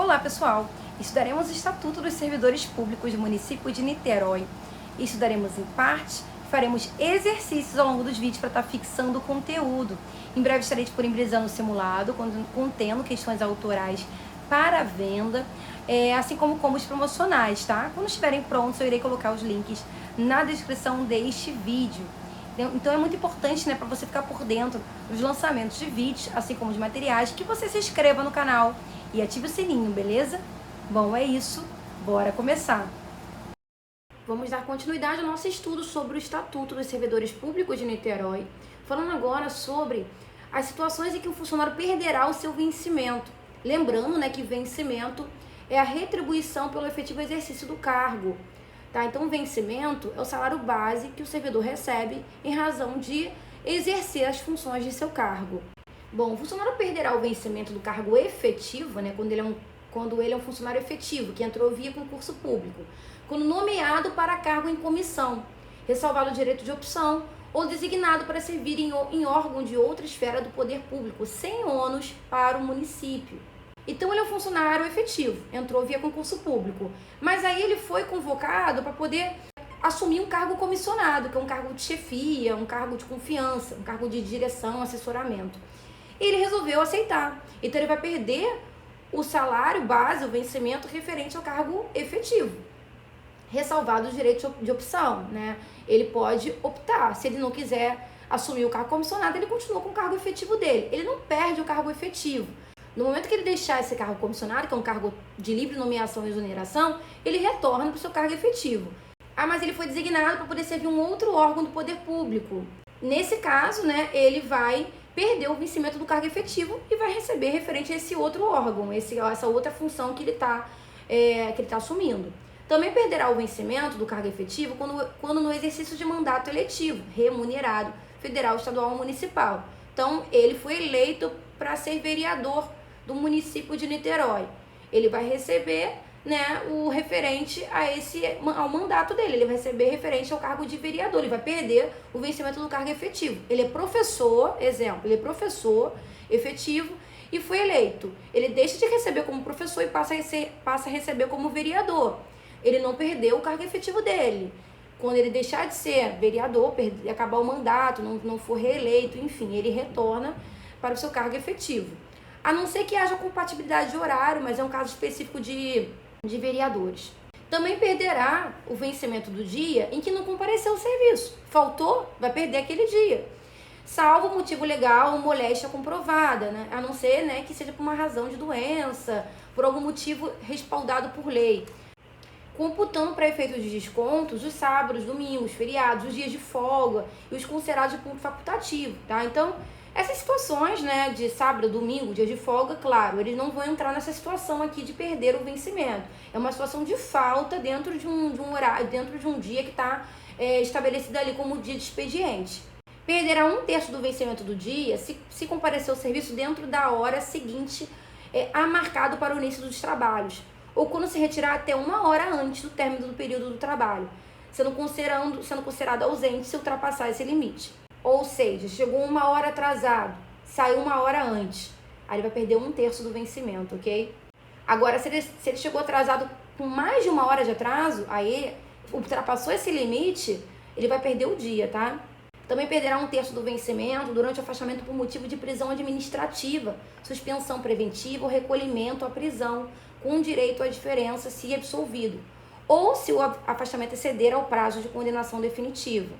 Olá pessoal, estudaremos o Estatuto dos Servidores Públicos do município de Niterói. Estudaremos em parte, faremos exercícios ao longo dos vídeos para estar fixando o conteúdo. Em breve estarei disponibilizando o simulado, contendo questões autorais para venda, assim como os promocionais, tá? Quando estiverem prontos eu irei colocar os links na descrição deste vídeo. Então é muito importante, né, para você ficar por dentro dos lançamentos de vídeos, assim como de materiais, que você se inscreva no canal e ative o sininho, beleza? Bom, é isso. Bora começar! Vamos dar continuidade ao nosso estudo sobre o Estatuto dos Servidores Públicos de Niterói, falando agora sobre as situações em que o funcionário perderá o seu vencimento. Lembrando, né, que vencimento é a retribuição pelo efetivo exercício do cargo. Tá? Então, o vencimento é o salário base que o servidor recebe em razão de exercer as funções de seu cargo. Bom, o funcionário perderá o vencimento do cargo efetivo, né, quando ele é um funcionário efetivo, que entrou via concurso público, quando nomeado para cargo em comissão, ressalvado o direito de opção ou designado para servir em órgão de outra esfera do poder público, sem ônus para o município. Então ele é um funcionário efetivo, entrou via concurso público, mas aí ele foi convocado para poder assumir um cargo comissionado, que é um cargo de chefia, um cargo de confiança, um cargo de direção, assessoramento. E ele resolveu aceitar, então ele vai perder o salário base, o vencimento referente ao cargo efetivo, ressalvado o direito de opção, né? Ele pode optar, se ele não quiser assumir o cargo comissionado, ele continua com o cargo efetivo dele, ele não perde o cargo efetivo. No momento que ele deixar esse cargo comissionado, que é um cargo de livre nomeação e exoneração, ele retorna para o seu cargo efetivo. Ah, mas ele foi designado para poder servir um outro órgão do poder público. Nesse caso, né, ele vai perder o vencimento do cargo efetivo e vai receber referente a esse outro órgão, essa outra função que ele está assumindo. Também perderá o vencimento do cargo efetivo quando no exercício de mandato eletivo, remunerado, federal, estadual ou municipal. Então, ele foi eleito para ser vereador do município de Niterói. Ele vai receber, né, o referente ao mandato dele, ele vai receber referente ao cargo de vereador, ele vai perder o vencimento do cargo efetivo. Ele é professor, exemplo, ele é professor efetivo e foi eleito. Ele deixa de receber como professor e passa a receber como vereador. Ele não perdeu o cargo efetivo dele. Quando ele deixar de ser vereador, acabar o mandato, não for reeleito, enfim, ele retorna para o seu cargo efetivo. A não ser que haja compatibilidade de horário, mas é um caso específico de vereadores. Também perderá o vencimento do dia em que não compareceu ao serviço. Faltou, vai perder aquele dia. Salvo motivo legal ou moléstia comprovada, né? A não ser, né, que seja por uma razão de doença, por algum motivo respaldado por lei. Computando para efeitos de descontos os sábados, domingos, feriados, os dias de folga e os considerados de ponto facultativo, tá? Então, essas situações, né, de sábado, domingo, dia de folga, claro, eles não vão entrar nessa situação aqui de perder o vencimento. É uma situação de falta dentro de um horário, dentro de um dia que está estabelecido ali como dia de expediente. Perderá 1/3 do vencimento do dia se comparecer ao serviço dentro da hora seguinte a marcado para o início dos trabalhos, ou quando se retirar até 1 hora antes do término do período do trabalho, sendo considerado ausente se ultrapassar esse limite. Ou seja, chegou 1 hora atrasado, saiu 1 hora antes, aí ele vai perder 1/3 do vencimento, ok? Agora, se ele chegou atrasado com mais de 1 hora de atraso, aí ultrapassou esse limite, ele vai perder o dia, tá? Também perderá 1/3 do vencimento durante o afastamento por motivo de prisão administrativa, suspensão preventiva ou recolhimento à prisão, com direito à diferença se absolvido, ou se o afastamento exceder ao prazo de condenação definitiva.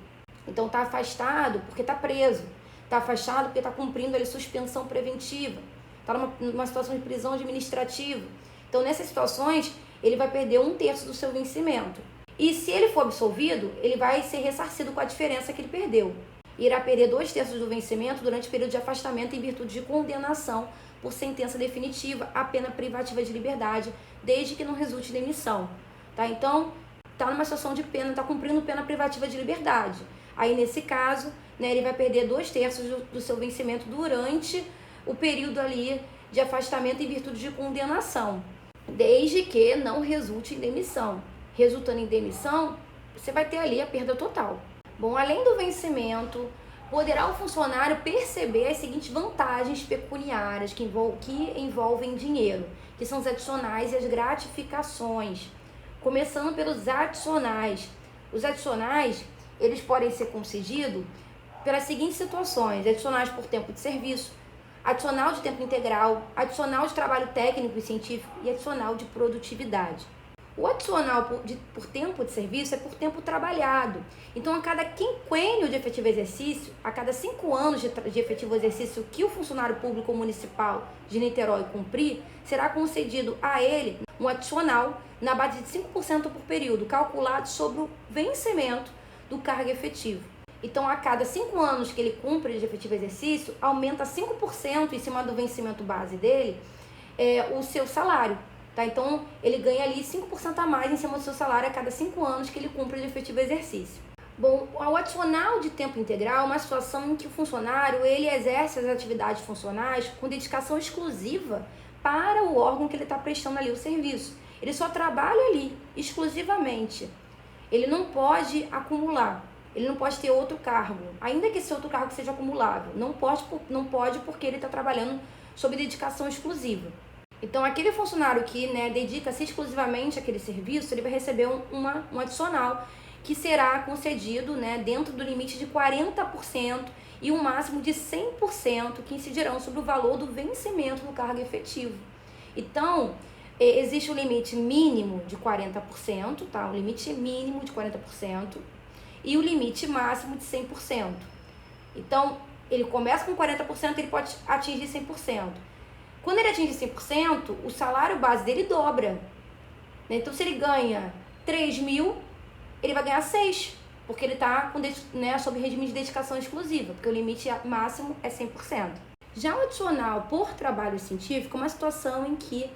Então está afastado porque está preso, está afastado porque está cumprindo ali suspensão preventiva, está numa situação de prisão administrativa. Então nessas situações ele vai perder 1/3 do seu vencimento. E se ele for absolvido, ele vai ser ressarcido com a diferença que ele perdeu. Irá perder 2/3 do vencimento durante o período de afastamento em virtude de condenação por sentença definitiva a pena privativa de liberdade, desde que não resulte demissão. Tá? Então, está numa situação de pena, está cumprindo pena privativa de liberdade. Aí, nesse caso, né, ele vai perder 2/3 do seu vencimento durante o período ali de afastamento em virtude de condenação, desde que não resulte em demissão. Resultando em demissão, você vai ter ali a perda total. Bom, além do vencimento, Poderá o funcionário perceber as seguintes vantagens pecuniárias que envolvem dinheiro, que são os adicionais e as gratificações. Começando pelos adicionais. Os adicionais, eles podem ser concedidos pelas seguintes situações: adicionais por tempo de serviço, adicional de tempo integral, adicional de trabalho técnico e científico e adicional de produtividade. O adicional por tempo de serviço é por tempo trabalhado. Então, a cada quinquênio de efetivo exercício, a cada 5 anos de efetivo exercício que o funcionário público municipal de Niterói cumprir, será concedido a ele um adicional na base de 5% por período, calculado sobre o vencimento do cargo efetivo. Então, a cada 5 anos que ele cumpre de efetivo exercício, aumenta 5% em cima do vencimento base dele o seu salário. Tá? Então, ele ganha ali 5% a mais em cima do seu salário a cada 5 anos que ele cumpre de efetivo exercício. Bom, o adicional de tempo integral é uma situação em que o funcionário ele exerce as atividades funcionais com dedicação exclusiva para o órgão que ele está prestando ali o serviço. Ele só trabalha ali, exclusivamente. Ele não pode acumular, ele não pode ter outro cargo, ainda que esse outro cargo seja acumulável. Não pode porque ele está trabalhando sob dedicação exclusiva. Então, aquele funcionário que dedica-se exclusivamente àquele serviço, ele vai receber um adicional que será concedido dentro do limite de 40% e um máximo de 100% que incidirão sobre o valor do vencimento do cargo efetivo. Então, existe o limite mínimo de 40%, tá? O limite mínimo de 40% e o limite máximo de 100%. Então, ele começa com 40%, ele pode atingir 100%. Quando ele atinge 100%, o salário base dele dobra. Então, se ele ganha 3 mil, ele vai ganhar 6, porque ele está sob regime de dedicação exclusiva, porque o limite máximo é 100%. Já o adicional por trabalho científico é uma situação em que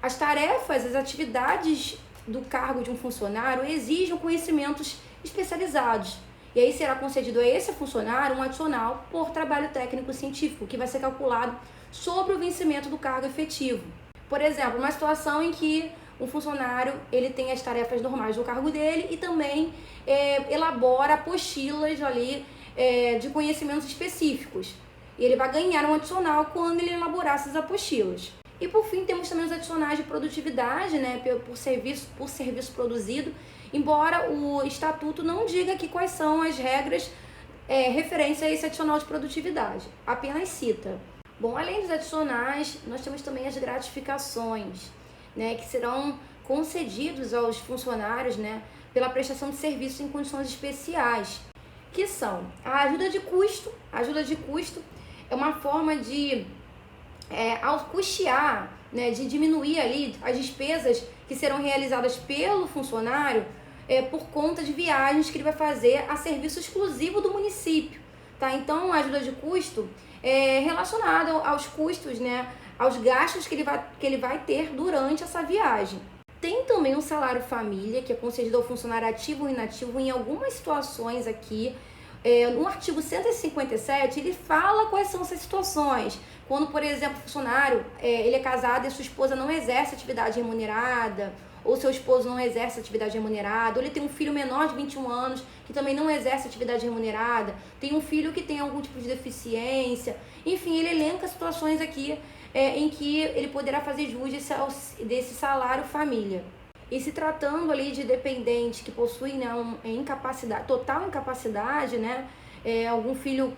as tarefas, as atividades do cargo de um funcionário exigem conhecimentos especializados. E aí será concedido a esse funcionário um adicional por trabalho técnico científico, que vai ser calculado sobre o vencimento do cargo efetivo. Por exemplo, uma situação em que um funcionário ele tem as tarefas normais do cargo dele e também elabora apostilas ali de conhecimentos específicos. E ele vai ganhar um adicional quando ele elaborar essas apostilas. E por fim, temos também os adicionais de produtividade, por serviço produzido, embora o estatuto não diga aqui quais são as regras referentes a esse adicional de produtividade, apenas cita. Bom, além dos adicionais, nós temos também as gratificações, que serão concedidos aos funcionários, pela prestação de serviços em condições especiais, que são a ajuda de custo. A ajuda de custo é uma forma de custear, de diminuir ali as despesas que serão realizadas pelo funcionário por conta de viagens que ele vai fazer a serviço exclusivo do município. Tá? Então, a ajuda de custo é relacionada aos custos, aos gastos que ele vai ter durante essa viagem. Tem também um salário família, que é concedido ao funcionário ativo ou inativo em algumas situações aqui. No artigo 157, ele fala quais são essas situações. Quando, por exemplo, o funcionário ele é casado e sua esposa não exerce atividade remunerada, ou seu esposo não exerce atividade remunerada, ou ele tem um filho menor de 21 anos que também não exerce atividade remunerada, tem um filho que tem algum tipo de deficiência, enfim, ele elenca situações aqui em que ele poderá fazer jus desse salário família. E se tratando ali de dependente que possui incapacidade, total incapacidade, algum filho,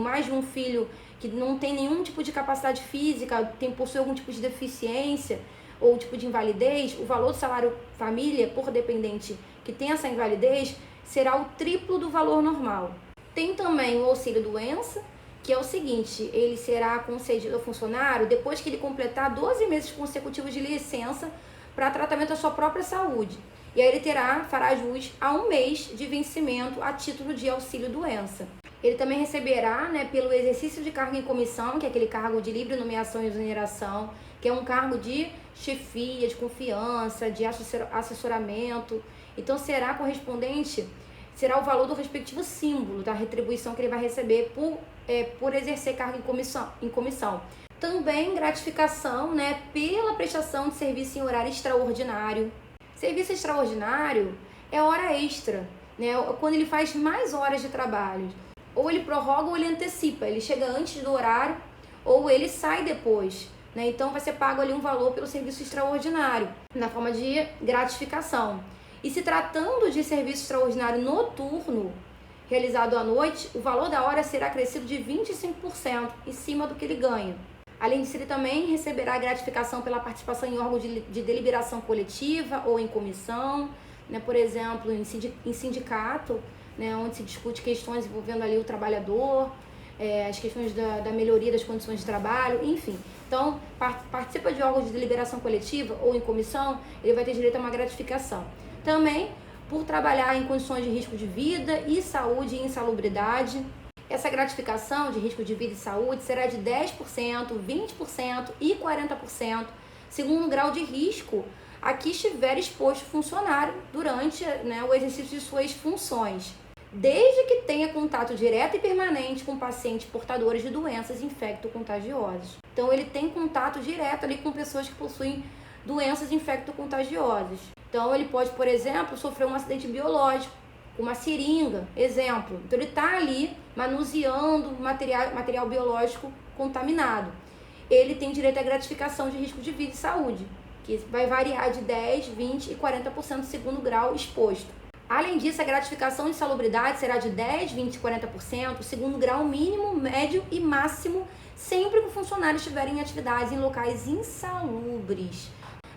mais de um filho que não tem nenhum tipo de capacidade física, possui algum tipo de deficiência ou tipo de invalidez, o valor do salário família por dependente que tem essa invalidez será o triplo do valor normal. Tem também o auxílio doença, que é o seguinte: ele será concedido ao funcionário depois que ele completar 12 meses consecutivos de licença para tratamento da sua própria saúde. E aí ele fará jus a 1 mês de vencimento a título de auxílio doença. Ele também receberá, pelo exercício de cargo em comissão, que é aquele cargo de livre nomeação e exoneração, que é um cargo de chefia, de confiança, de assessoramento. Então será o valor do respectivo símbolo da retribuição que ele vai receber por exercer cargo em comissão. Também gratificação, pela prestação de serviço em horário extraordinário. Serviço extraordinário é hora extra, quando ele faz mais horas de trabalho. ou ele prorroga ou ele antecipa, ele chega antes do horário ou ele sai depois, né? Então vai ser pago ali um valor pelo serviço extraordinário, na forma de gratificação. E se tratando de serviço extraordinário noturno, realizado à noite, o valor da hora será acrescido de 25% em cima do que ele ganha. Além disso, ele também receberá gratificação pela participação em órgãos de deliberação coletiva ou em comissão, né? Por exemplo, em sindicato, né? Onde se discute questões envolvendo ali o trabalhador, as questões da melhoria das condições de trabalho, enfim. Então, participa de órgãos de deliberação coletiva ou em comissão, ele vai ter direito a uma gratificação. Também por trabalhar em condições de risco de vida e saúde e insalubridade. Essa gratificação de risco de vida e saúde será de 10%, 20% e 40%, segundo o grau de risco a que estiver exposto o funcionário durante, né, o exercício de suas funções, desde que tenha contato direto e permanente com pacientes portadores de doenças infecto-contagiosas. Então, ele tem contato direto ali com pessoas que possuem doenças infecto-contagiosas. Então, ele pode, por exemplo, sofrer um acidente biológico, uma seringa, exemplo. Então, ele está ali manuseando material biológico contaminado. Ele tem direito à gratificação de risco de vida e saúde, que vai variar de 10%, 20% e 40% segundo o grau exposto. Além disso, a gratificação de salubridade será de 10%, 20% e 40% segundo o grau mínimo, médio e máximo, sempre que o funcionário estiver em atividades em locais insalubres,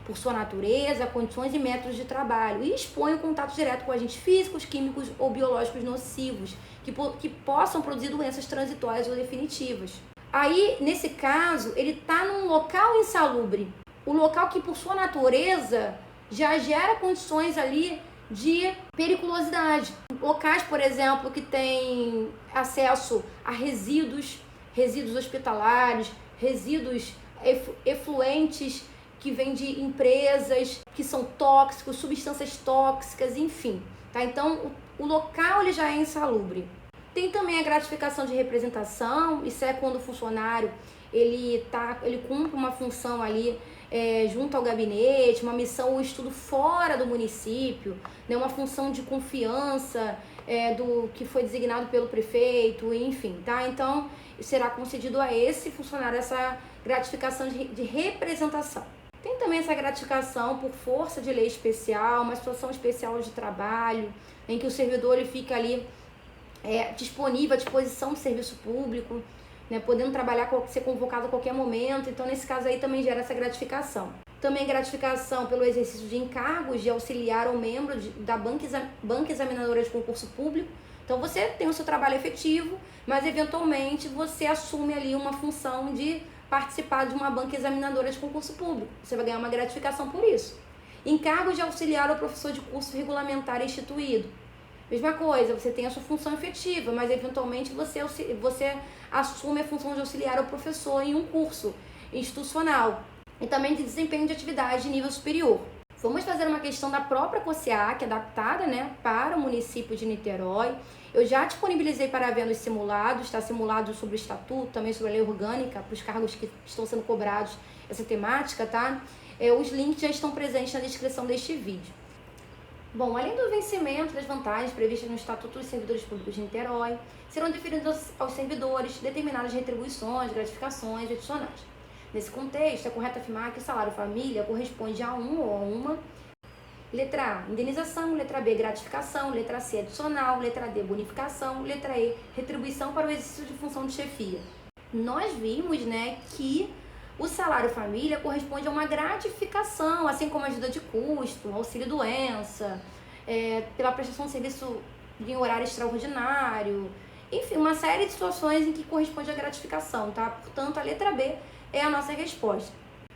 por sua natureza, condições e métodos de trabalho, e expõe o contato direto com agentes físicos, químicos ou biológicos nocivos, que possam produzir doenças transitórias ou definitivas. Aí, nesse caso, ele está num local insalubre, o local que, por sua natureza, já gera condições ali de periculosidade. Locais, por exemplo, que têm acesso a resíduos hospitalares, resíduos efluentes que vêm de empresas que são tóxicos, substâncias tóxicas, enfim. Tá? Então, o local ele já é insalubre. Tem também a gratificação de representação, isso é quando o funcionário ele cumpre uma função ali junto ao gabinete, uma missão ou estudo fora do município, né, uma função de confiança do que foi designado pelo prefeito, enfim. Tá? Então, será concedido a esse funcionário essa gratificação de representação. Tem também essa gratificação por força de lei especial, uma situação especial de trabalho, em que o servidor ele fica ali disponível à disposição do serviço público, né, podendo trabalhar, ser convocado a qualquer momento. Então, nesse caso aí, também gera essa gratificação. Também gratificação pelo exercício de encargos de auxiliar ou membro da banca examinadora de concurso público. Então, você tem o seu trabalho efetivo, mas, eventualmente, você assume ali uma função de participar de uma banca examinadora de concurso público. Você vai ganhar uma gratificação por isso. Encargos de auxiliar ao professor de curso regulamentar instituído. Mesma coisa, você tem a sua função efetiva, mas eventualmente você assume a função de auxiliar ao professor em um curso institucional. E também de desempenho de atividade de nível superior. Vamos fazer uma questão da própria COSEAC, adaptada, né, para o município de Niterói. Eu já disponibilizei para ver nos simulados, está simulado sobre o estatuto, também sobre a lei orgânica, para os cargos que estão sendo cobrados essa temática, tá? Os links já estão presentes na descrição deste vídeo. Bom, além do vencimento das vantagens previstas no Estatuto dos Servidores Públicos de Niterói, serão definidas aos servidores determinadas retribuições, gratificações e adicionais. Nesse contexto, é correto afirmar que o salário família corresponde a um ou a uma. Letra A, indenização. Letra B, gratificação. Letra C, adicional. Letra D, bonificação. Letra E, retribuição para o exercício de função de chefia. Nós vimos, né, que o salário família corresponde a uma gratificação, assim como ajuda de custo, auxílio-doença, pela prestação de serviço em horário extraordinário, enfim, uma série de situações em que corresponde a gratificação, tá? Portanto, a letra B é a nossa resposta.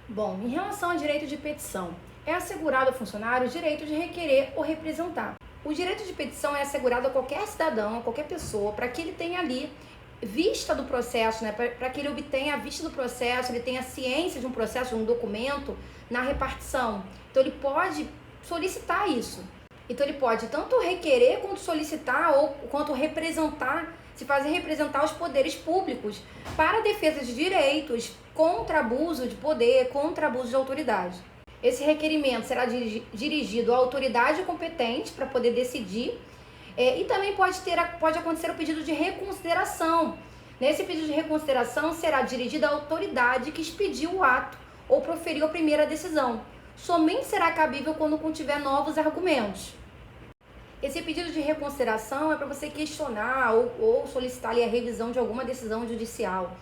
Bom, em relação ao direito de petição, é assegurado ao funcionário o direito de requerer ou representar. O direito de petição é assegurado a qualquer cidadão, a qualquer pessoa, para que ele tenha ali vista do processo, né? Para que ele obtenha a vista do processo, ele tenha ciência de um processo, de um documento na repartição. Então, ele pode solicitar isso. Então, ele pode tanto requerer quanto solicitar ou quanto representar, se fazer representar os poderes públicos para a defesa de direitos, contra abuso de poder, contra abuso de autoridade. Esse requerimento será dirigido à autoridade competente para poder decidir E também pode acontecer o pedido de reconsideração. Nesse pedido de reconsideração será dirigido à autoridade que expediu o ato ou proferiu a primeira decisão. Somente será cabível quando contiver novos argumentos. Esse pedido de reconsideração é para você questionar ou solicitar ali a revisão de alguma decisão judicial.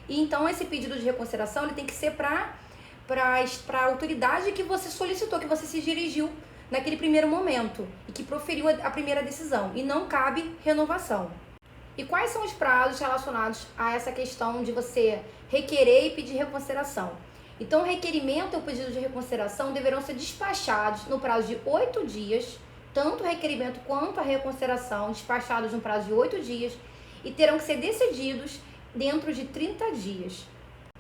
E então esse pedido de reconsideração ele tem que ser para a autoridade que você solicitou, que você se dirigiu naquele primeiro momento e que proferiu a primeira decisão, e não cabe renovação. E quais são os prazos relacionados a essa questão de você requerer e pedir reconsideração? Então, o requerimento e o pedido de reconsideração deverão ser despachados no prazo de 8 dias, tanto o requerimento quanto a reconsideração despachados no prazo de 8 dias, e terão que ser decididos dentro de 30 dias.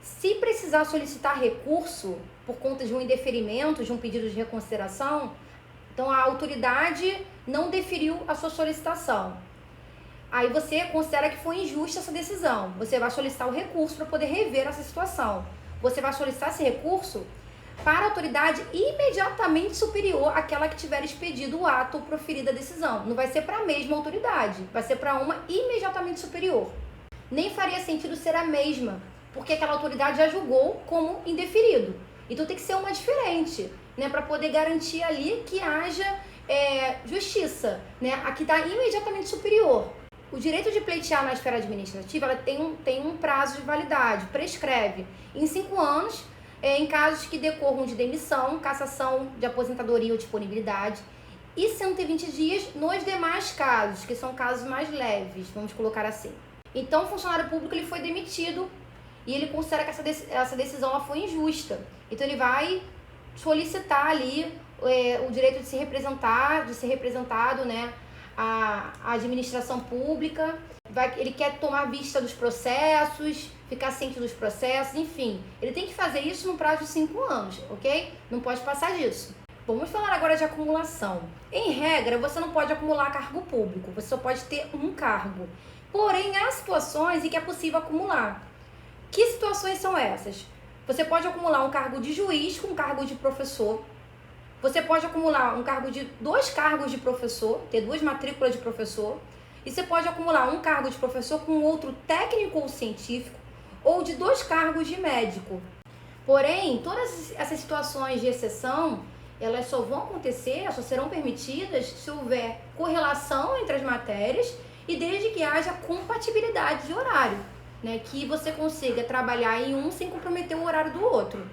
Se precisar solicitar recurso por conta de um indeferimento de um pedido de reconsideração, então a autoridade não deferiu a sua solicitação. Aí você considera que foi injusta essa decisão. Você vai solicitar o recurso para poder rever essa situação. Você vai solicitar esse recurso para a autoridade imediatamente superior àquela que tiver expedido o ato ou proferido a decisão. Não vai ser para a mesma autoridade, vai ser para uma imediatamente superior. Nem faria sentido ser a mesma, porque aquela autoridade já julgou como indeferido. Então tem que ser uma diferente, né, para poder garantir ali que haja justiça, né, a que está imediatamente superior. O direito de pleitear na esfera administrativa ela tem um prazo de validade, prescreve em 5 anos, em casos que decorram de demissão, cassação de aposentadoria ou disponibilidade, e 120 dias nos demais casos, que são casos mais leves, vamos colocar assim. Então, o funcionário público ele foi demitido e ele considera que essa decisão ela foi injusta. Então, ele vai solicitar ali o direito de se representar, de ser representado, né, a administração pública, ele quer tomar vista dos processos, ficar ciente dos processos, enfim. Ele tem que fazer isso no prazo de 5 anos, ok? Não pode passar disso. Vamos falar agora de acumulação. Em regra, você não pode acumular cargo público, você só pode ter um cargo. Porém, há situações em que é possível acumular. Que situações são essas? Você pode acumular um cargo de juiz com um cargo de professor. Você pode acumular 2 cargos de professor, ter 2 matrículas de professor. E você pode acumular um cargo de professor com outro técnico ou científico, ou de 2 cargos de médico. Porém, todas essas situações de exceção, elas só vão acontecer, só serão permitidas se houver correlação entre as matérias e desde que haja compatibilidade de horário, né? Que você consiga trabalhar em um sem comprometer o horário do outro.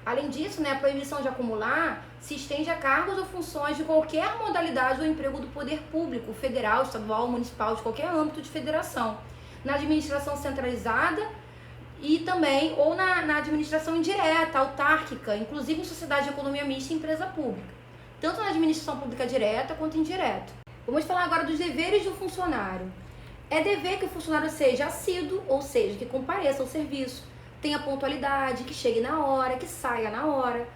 Além disso, né, a proibição de acumular se estende a cargos ou funções de qualquer modalidade do emprego do poder público, federal, estadual, municipal, de qualquer âmbito de federação, na administração centralizada e também ou na administração indireta, autárquica, inclusive em sociedade de economia mista e empresa pública, tanto na administração pública direta quanto indireta. Vamos falar agora dos deveres do funcionário. É dever que o funcionário seja assíduo, ou seja, que compareça ao serviço, tenha pontualidade, que chegue na hora, que saia na hora,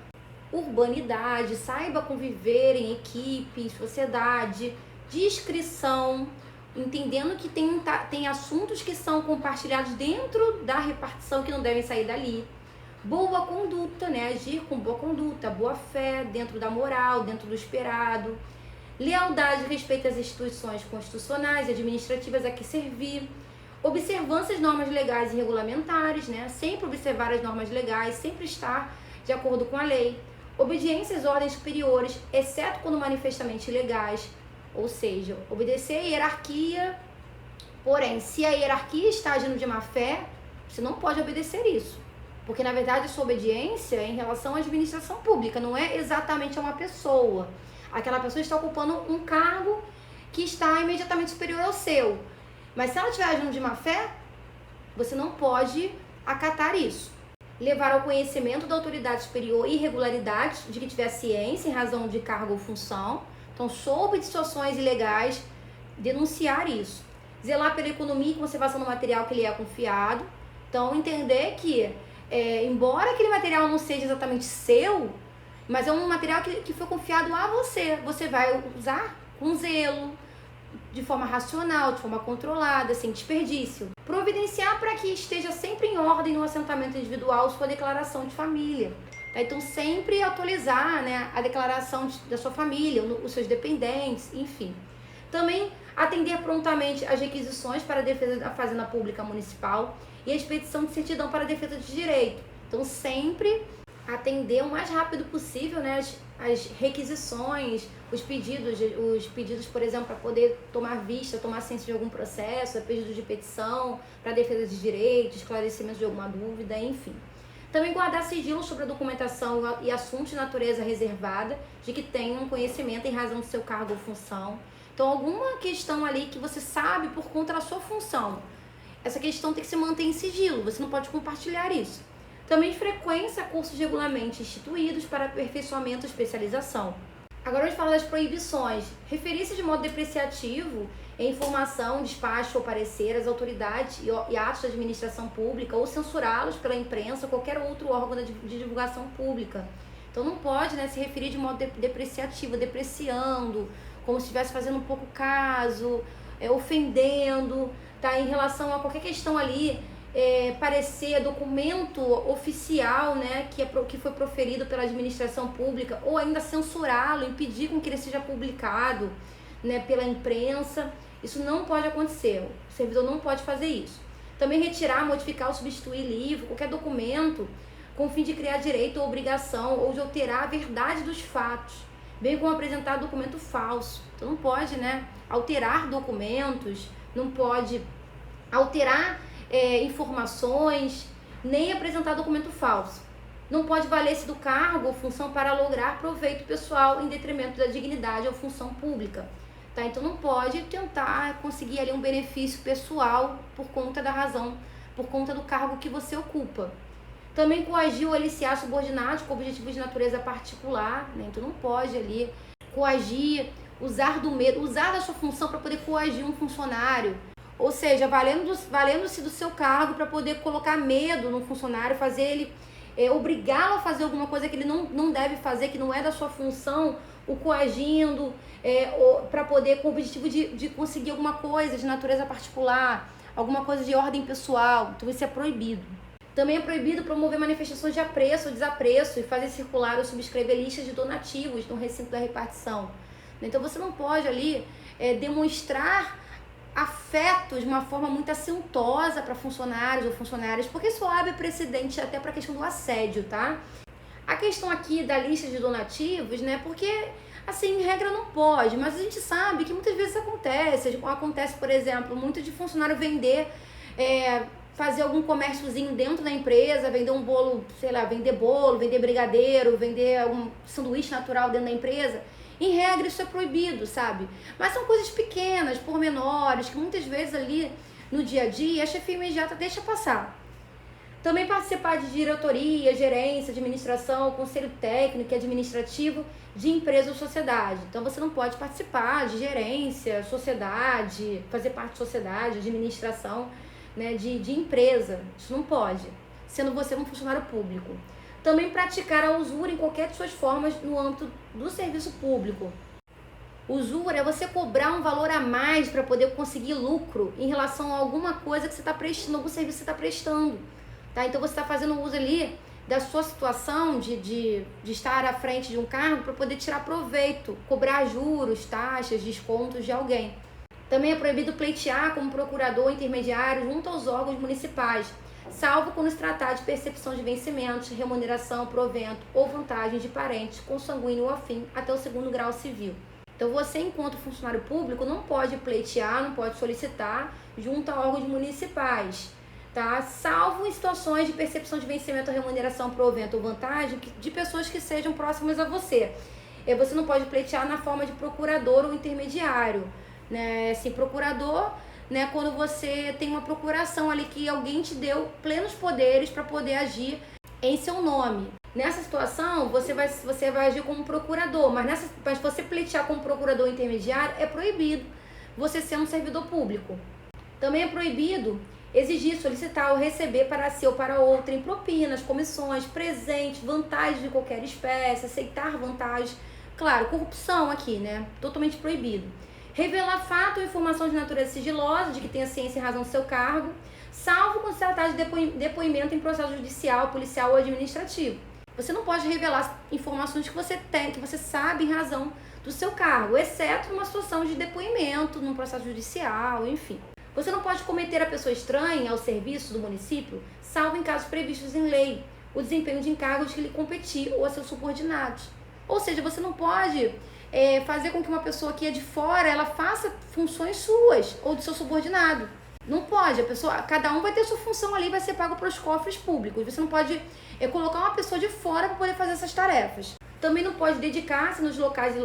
urbanidade, saiba conviver em equipe, em sociedade, discrição, entendendo que tem assuntos que são compartilhados dentro da repartição que não devem sair dali. Boa conduta, né? Agir com boa conduta, boa fé, dentro da moral, dentro do esperado. Lealdade e respeito às instituições constitucionais e administrativas a que servir. Observância às normas legais e regulamentares, né? Sempre observar as normas legais, sempre estar de acordo com a lei. Obediência às ordens superiores, exceto quando manifestamente ilegais, ou seja, obedecer a hierarquia. Porém, se a hierarquia está agindo de má fé, você não pode obedecer isso. Porque, na verdade, a sua obediência é em relação à administração pública, não é exatamente a uma pessoa. Aquela pessoa está ocupando um cargo que está imediatamente superior ao seu. Mas se ela estiver agindo de má fé, você não pode acatar isso. Levar ao conhecimento da autoridade superior irregularidades de que tiver ciência em razão de cargo ou função. Então, sob situações ilegais, denunciar isso. Zelar pela economia e conservação do material que lhe é confiado. Então, entender que, embora aquele material não seja exatamente seu, mas é um material que foi confiado a você. Você vai usar com zelo, de forma racional, de forma controlada, sem desperdício. Providenciar para que esteja sempre em ordem no assentamento individual sua declaração de família. Então, sempre atualizar, né, a declaração da sua família, os seus dependentes, enfim. Também atender prontamente às requisições para a defesa da Fazenda Pública Municipal e a expedição de certidão para a defesa de direito. Então, sempre atender o mais rápido possível, né, as requisições, os pedidos, por exemplo, para poder tomar vista, tomar ciência de algum processo, pedido de petição para defesa de direitos, esclarecimento de alguma dúvida, enfim. Também guardar sigilo sobre a documentação e assuntos de natureza reservada, de que tenham conhecimento em razão do seu cargo ou função. Então, alguma questão ali que você sabe por conta da sua função, essa questão tem que se manter em sigilo, você não pode compartilhar isso. Também frequência cursos regularmente instituídos para aperfeiçoamento e especialização. Agora vamos falar das proibições. Referir-se de modo depreciativo em informação, despacho ou parecer às autoridades e atos da administração pública ou censurá-los pela imprensa ou qualquer outro órgão de divulgação pública. Então não pode, né, se referir de modo depreciativo, depreciando, como se estivesse fazendo um pouco caso, ofendendo, tá, em relação a qualquer questão ali, parecer, documento oficial, né, que foi proferido pela administração pública, ou ainda censurá-lo, impedir com que ele seja publicado, né, pela imprensa. Isso não pode acontecer, o servidor não pode fazer isso. Também retirar, modificar ou substituir livro, qualquer documento, com o fim de criar direito ou obrigação, ou de alterar a verdade dos fatos, bem como apresentar documento falso. Então não pode, né, alterar documentos, não pode alterar informações, nem apresentar documento falso. Não pode valer-se do cargo ou função para lograr proveito pessoal em detrimento da dignidade ou função pública. Tá? Então não pode tentar conseguir ali um benefício pessoal por conta da razão, por conta do cargo que você ocupa. Também coagir ou aliciar subordinados com objetivos de natureza particular, né? Então não pode ali coagir, usar do medo, usar da sua função para poder coagir um funcionário. Ou seja, valendo-se do seu cargo para poder colocar medo no funcionário, fazer ele, obrigá-lo a fazer alguma coisa que ele não deve fazer, que não é da sua função, o coagindo, para poder, com o objetivo de conseguir alguma coisa de natureza particular, alguma coisa de ordem pessoal. Então isso é proibido. Também é proibido promover manifestações de apreço ou desapreço e fazer circular ou subscrever listas de donativos no recinto da repartição. Então você não pode ali demonstrar afeto de uma forma muito assintosa para funcionários ou funcionárias, porque isso abre precedente até para a questão do assédio, tá? A questão aqui da lista de donativos, né? Porque, assim, em regra não pode, mas a gente sabe que muitas vezes acontece. Acontece, por exemplo, muito de funcionário vender, fazer algum comérciozinho dentro da empresa, vender um bolo, sei lá, vender bolo, vender brigadeiro, vender um sanduíche natural dentro da empresa. Em regra isso é proibido, sabe? Mas são coisas pequenas, pormenores, que muitas vezes ali no dia a dia a chefia imediata deixa passar. Também participar de diretoria, gerência, administração, conselho técnico e administrativo de empresa ou sociedade. Então você não pode participar de gerência, sociedade, fazer parte de sociedade, administração, né, de empresa. Isso não pode, sendo você um funcionário público. Também praticar a usura em qualquer de suas formas no âmbito do serviço público. Usura é você cobrar um valor a mais para poder conseguir lucro em relação a alguma coisa que você está prestando, algum serviço que você está prestando. Tá? Então você está fazendo uso ali da sua situação de estar à frente de um cargo para poder tirar proveito, cobrar juros, taxas, descontos de alguém. Também é proibido pleitear como procurador ou intermediário junto aos órgãos municipais, salvo quando se tratar de percepção de vencimentos, remuneração, provento ou vantagem de parentes consanguíneo ou afim até o 2º grau civil. Então você, enquanto funcionário público, não pode pleitear, não pode solicitar junto a órgãos municipais, tá? Salvo em situações de percepção de vencimento, remuneração, provento ou vantagem de pessoas que sejam próximas a você. Você não pode pleitear na forma de procurador ou intermediário, né? Assim, procurador, né, quando você tem uma procuração ali que alguém te deu plenos poderes para poder agir em seu nome. Nessa situação, você vai agir como procurador, mas você pleitear como procurador intermediário, é proibido você ser um servidor público. Também é proibido exigir, solicitar ou receber para si ou para outrem propinas, comissões, presentes, vantagens de qualquer espécie, aceitar vantagens. Claro, corrupção aqui, né? Totalmente proibido. Revelar fato ou informação de natureza sigilosa, de que tenha ciência e razão do seu cargo, salvo quando se tratar de depoimento em processo judicial, policial ou administrativo. Você não pode revelar informações que você tem, que você sabe em razão do seu cargo, exceto numa situação de depoimento, num processo judicial, enfim. Você não pode cometer a pessoa estranha ao serviço do município, salvo em casos previstos em lei, o desempenho de encargos que lhe competir ou a seus subordinados. Ou seja, você não pode fazer com que uma pessoa que é de fora, ela faça funções suas ou do seu subordinado. Não pode, cada um vai ter sua função ali, vai ser pago para os cofres públicos. Você não pode colocar uma pessoa de fora para poder fazer essas tarefas. Também não pode dedicar-se nos locais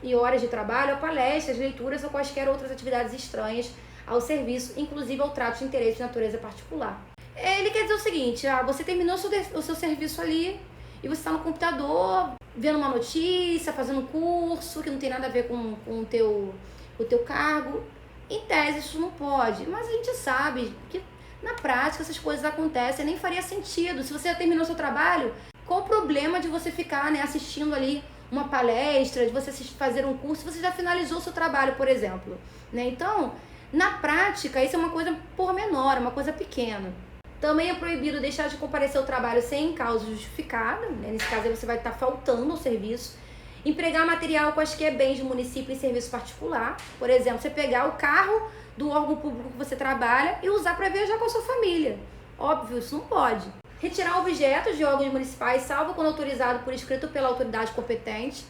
e horas de trabalho a palestras, leituras ou quaisquer outras atividades estranhas ao serviço, inclusive ao trato de interesse de natureza particular. Ele quer dizer o seguinte, você terminou o seu serviço ali e você está no computador, vendo uma notícia, fazendo um curso que não tem nada a ver com o teu cargo. Em tese isso não pode, mas a gente sabe que na prática essas coisas acontecem, nem faria sentido. Se você já terminou seu trabalho, qual o problema de você ficar assistindo ali uma palestra, de você fazer um curso, se você já finalizou o seu trabalho, por exemplo, né? Então, na prática, isso é uma coisa pormenor, uma coisa pequena. Também é proibido deixar de comparecer ao trabalho sem causa justificada, né? Nesse caso aí você vai estar faltando ao serviço. Empregar material quaisquer bens do município em serviço particular. Por exemplo, você pegar o carro do órgão público que você trabalha e usar para viajar com a sua família. Óbvio, isso não pode. Retirar objetos de órgãos municipais, salvo quando autorizado por escrito pela autoridade competente.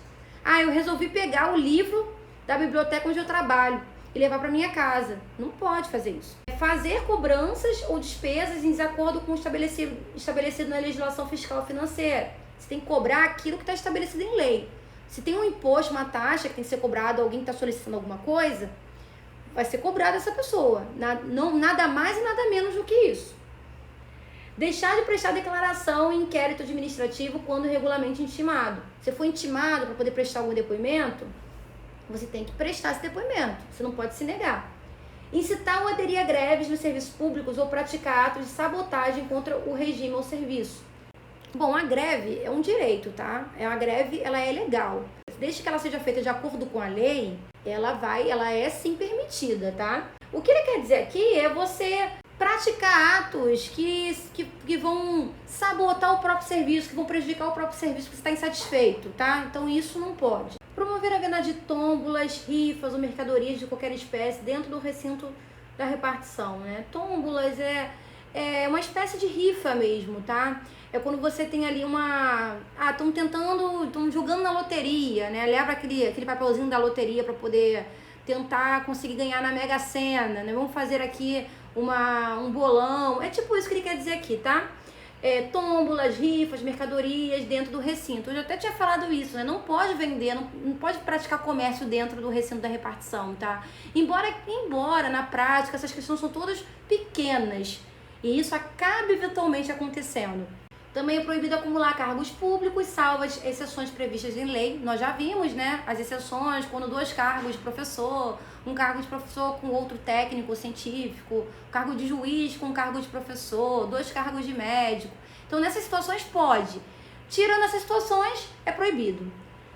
Eu resolvi pegar o livro da biblioteca onde eu trabalho e levar para minha casa. Não pode fazer isso. Fazer cobranças ou despesas em desacordo com o estabelecido na legislação fiscal e financeira. Você tem que cobrar aquilo que está estabelecido em lei. Se tem um imposto, uma taxa que tem que ser cobrado, alguém está solicitando alguma coisa, vai ser cobrado essa pessoa. Nada mais e nada menos do que isso. Deixar de prestar declaração em inquérito administrativo quando regularmente intimado. Se for intimado para poder prestar algum depoimento, você tem que prestar esse depoimento. Você não pode se negar. Incitar ou aderir a greves nos serviços públicos ou praticar atos de sabotagem contra o regime ou serviço. Bom, a greve é um direito, tá? A greve, ela é legal. Desde que ela seja feita de acordo com a lei, ela é sim permitida, tá? O que ele quer dizer aqui é você praticar atos que vão sabotar o próprio serviço, que vão prejudicar o próprio serviço, porque você está insatisfeito, tá? Então isso não pode. Promover a venda de tômbolas, rifas ou mercadorias de qualquer espécie dentro do recinto da repartição, né? Tômbolas é uma espécie de rifa mesmo, tá? É quando você tem ali estão jogando na loteria, né? Leva aquele papelzinho da loteria para poder tentar conseguir ganhar na Mega Sena, né? Vamos fazer aqui um bolão. É tipo isso que ele quer dizer aqui, tá? Tômbolas, rifas, mercadorias dentro do recinto. Eu já até tinha falado isso, né? Não pode vender, não pode praticar comércio dentro do recinto da repartição, tá? Embora na prática essas questões são todas pequenas e isso acaba eventualmente acontecendo. Também é proibido acumular cargos públicos, salvo as exceções previstas em lei. Nós já vimos, né, as exceções, quando 2 cargos de professor, um cargo de professor com outro técnico ou científico, cargo de juiz com um cargo de professor, 2 cargos de médico. Então, nessas situações pode. Tirando essas situações, é proibido.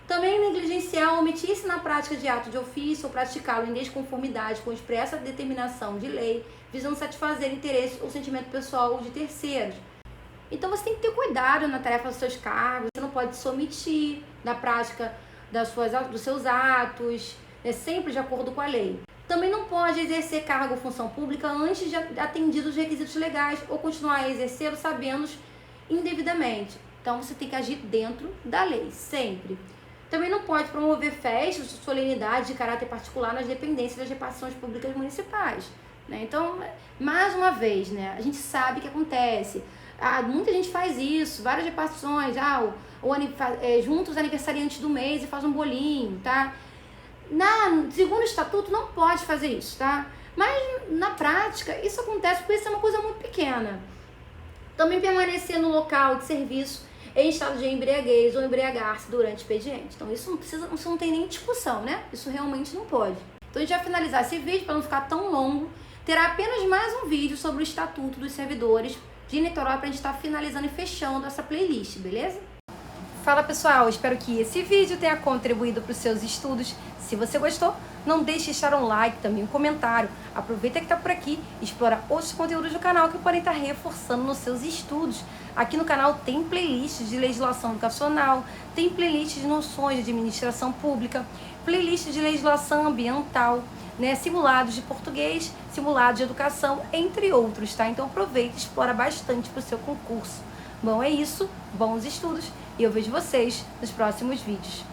Também negligenciar ou omitir-se na prática de ato de ofício ou praticá-lo em desconformidade com expressa determinação de lei, visando satisfazer interesse ou sentimento pessoal ou de terceiros. Então você tem que ter cuidado na tarefa dos seus cargos, você não pode se omitir na prática dos seus atos, sempre de acordo com a lei. Também não pode exercer cargo ou função pública antes de atendidos os requisitos legais ou continuar a exercê-lo sabendo indevidamente. Então você tem que agir dentro da lei, sempre. Também não pode promover festas ou solenidades de caráter particular nas dependências das repartições públicas municipais, né? Então, mais uma vez, né, a gente sabe que acontece. Muita gente faz isso, várias repartições, junta os aniversariantes do mês e faz um bolinho, tá? Segundo o estatuto, não pode fazer isso, tá? Mas, na prática, isso acontece porque isso é uma coisa muito pequena. Também permanecer no local de serviço em estado de embriaguez ou embriagar-se durante o expediente. Então, isso não tem nem discussão, né? Isso realmente não pode. Então, a gente vai finalizar esse vídeo, para não ficar tão longo. Terá apenas mais um vídeo sobre o Estatuto dos Servidores de Niterói, para a gente estar finalizando e fechando essa playlist, beleza? Fala pessoal, espero que esse vídeo tenha contribuído para os seus estudos. Se você gostou, não deixe de deixar um like, também um comentário. Aproveita que está por aqui e explora outros conteúdos do canal que podem estar reforçando nos seus estudos. Aqui no canal tem playlists de legislação educacional, tem playlists de noções de administração pública, playlist de legislação ambiental, né, simulados de português, simulados de educação, entre outros, tá? Então aproveita e explora bastante para o seu concurso. Bom, é isso, bons estudos e eu vejo vocês nos próximos vídeos.